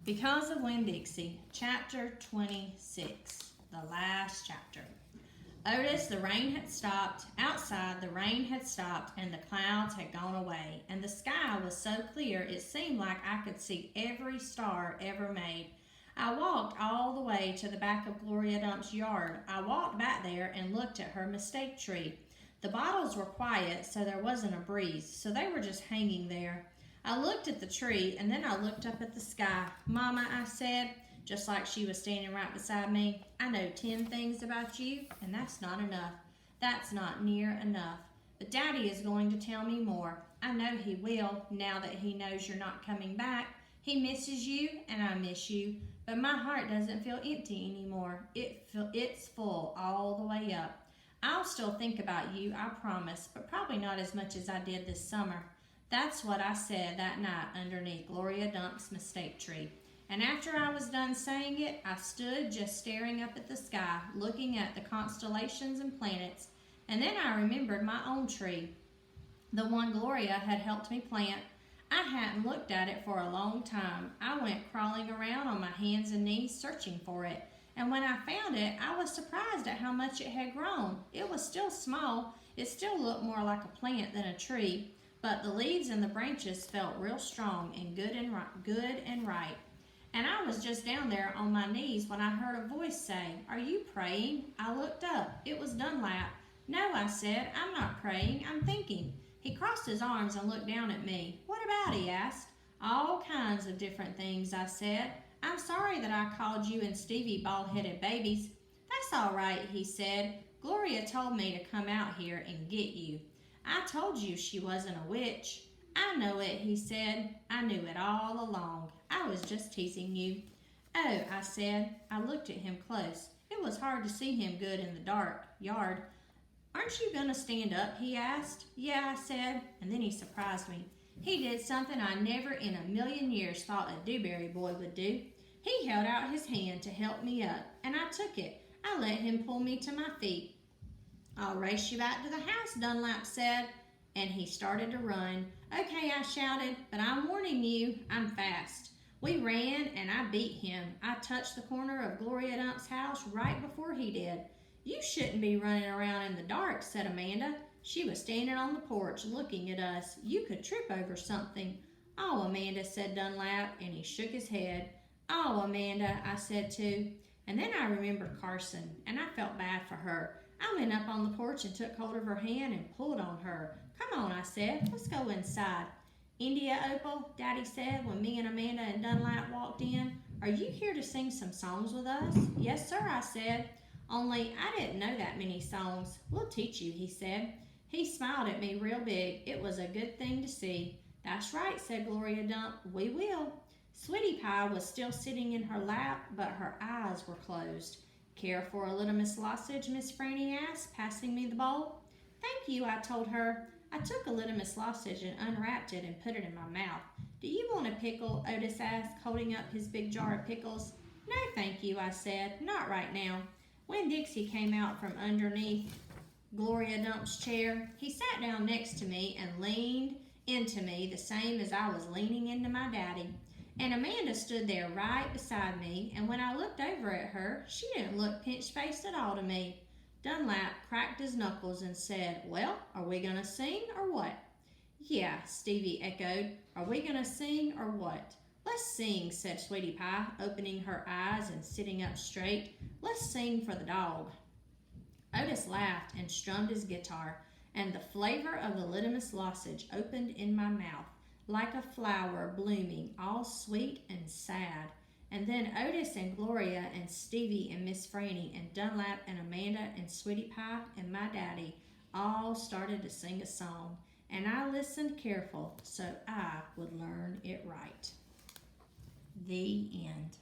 Because of Winn-Dixie, Chapter 26, the last chapter. Otis, the rain had stopped. Outside, the rain had stopped, and the clouds had gone away, and the sky was so clear it seemed like I could see every star ever made. I walked all the way to the back of Gloria Dump's yard. I walked back there and looked at her mistake tree. The bottles were quiet, so there wasn't a breeze, so they were just hanging there. I looked at the tree, and then I looked up at the sky. "Mama," I said, just like she was standing right beside me, "I know 10 things about you, and that's not enough. That's not near enough. But Daddy is going to tell me more. I know he will, now that he knows you're not coming back. He misses you, and I miss you, but my heart doesn't feel empty anymore. It's full all the way up. I'll still think about you, I promise, but probably not as much as I did this summer." That's what I said that night underneath Gloria Dump's mistake tree. And after I was done saying it, I stood just staring up at the sky, looking at the constellations and planets. And then I remembered my own tree, the one Gloria had helped me plant. I hadn't looked at it for a long time. I went crawling around on my hands and knees searching for it. And when I found it, I was surprised at how much it had grown. It was still small. It still looked more like a plant than a tree. But the leaves and the branches felt real strong and good and right. And I was just down there on my knees when I heard a voice say, "Are you praying?" I looked up. It was Dunlap. "No," I said, "I'm not praying. I'm thinking." He crossed his arms and looked down at me. "What about?" he asked. "All kinds of different things," I said. "I'm sorry that I called you and Stevie bald-headed babies." "That's all right," he said. "Gloria told me to come out here and get you. I told you she wasn't a witch." "I know it," he said. "I knew it all along. I was just teasing you." "Oh," I said. I looked at him close. It was hard to see him good in the dark yard. "Aren't you going to stand up?" he asked. "Yeah," I said, and then he surprised me. He did something I never in a million years thought a Dewberry boy would do. He held out his hand to help me up, and I took it. I let him pull me to my feet. "I'll race you back to the house," Dunlap said, and he started to run. "Okay," I shouted, "but I'm warning you, I'm fast." We ran, and I beat him. I touched the corner of Gloria Dump's house right before he did. "You shouldn't be running around in the dark," said Amanda. She was standing on the porch looking at us. "You could trip over something." "Oh, Amanda," said Dunlap, and he shook his head. "Oh, Amanda," I said too. And then I remembered Carson, and I felt bad for her. I went up on the porch and took hold of her hand and pulled on her. "Come on," I said. "Let's go inside." "India Opal," Daddy said when me and Amanda and Dunlap walked in, "are you here to sing some songs with us?" "Yes, sir," I said. "Only I didn't know that many songs." "We'll teach you," he said. He smiled at me real big. It was a good thing to see. "That's right," said Gloria Dump. "We will." Sweetie Pie was still sitting in her lap, but her eyes were closed. "Care for a little Miss Sausage?" Miss Franny asked, passing me the bowl. "Thank you," I told her. I took a little Miss Sausage and unwrapped it and put it in my mouth. "Do you want a pickle?" Otis asked, holding up his big jar of pickles. "No, thank you," I said. "Not right now." Winn-Dixie came out from underneath Gloria Dump's chair. He sat down next to me and leaned into me the same as I was leaning into my daddy. And Amanda stood there right beside me, and when I looked over at her, she didn't look pinch-faced at all to me. Dunlap cracked his knuckles and said, "Well, are we going to sing or what?" "Yeah," Stevie echoed. "Are we going to sing or what?" "Let's sing," said Sweetie Pie, opening her eyes and sitting up straight. "Let's sing for the dog." Otis laughed and strummed his guitar, and the flavor of the little Miss Sausage opened in my mouth, like a flower blooming, all sweet and sad. And then Otis and Gloria and Stevie and Miss Franny and Dunlap and Amanda and Sweetie Pie and my daddy all started to sing a song, and I listened careful so I would learn it right. The end.